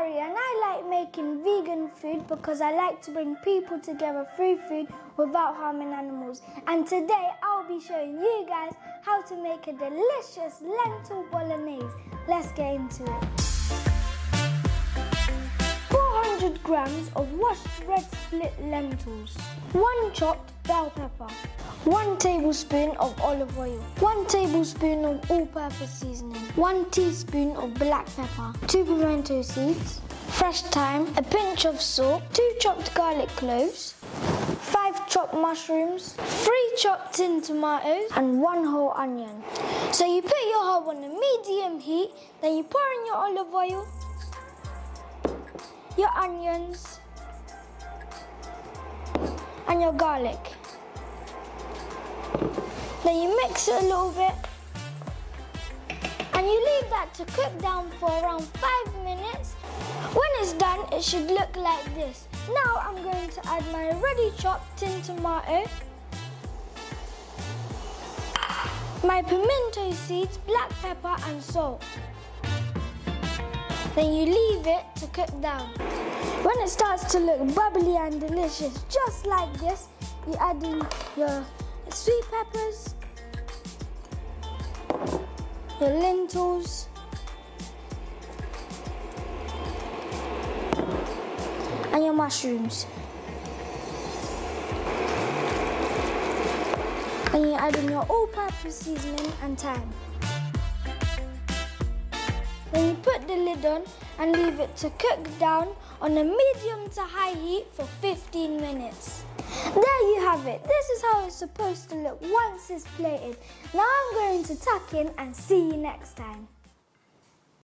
Omari and I like making vegan food because I like to bring people together through food without harming animals. And today I'll be showing you guys how to make a delicious lentil bolognese. Let's get into it. 400 grams of washed red split lentils, 1 chopped bell pepper, 1 tablespoon of olive oil, 1 tablespoon of all-purpose seasoning, 1 teaspoon of black pepper, 2 pimento seeds, fresh thyme, a pinch of salt, 2 chopped garlic cloves, 5 chopped mushrooms, 3 chopped tin tomatoes and 1 whole onion. So you put your hob on a medium heat, then you pour in your olive oil, your onions and your garlic. Then you mix it a little bit and you leave that to cook down for around 5 minutes. When it's done, it should look like this. Now I'm going to add my ready chopped tin tomato, my pimento seeds, black pepper and salt. Then you leave it to cook down. When it starts to look bubbly and delicious, just like this, you add in your sweet peppers, your lentils, and your mushrooms. And you add in your all-purpose seasoning and thyme. Then you put the lid on and leave it to cook down on a medium to high heat for 15 minutes. There you have it. This is how it's supposed to look once it's plated. Now I'm going to tuck in and see you next time.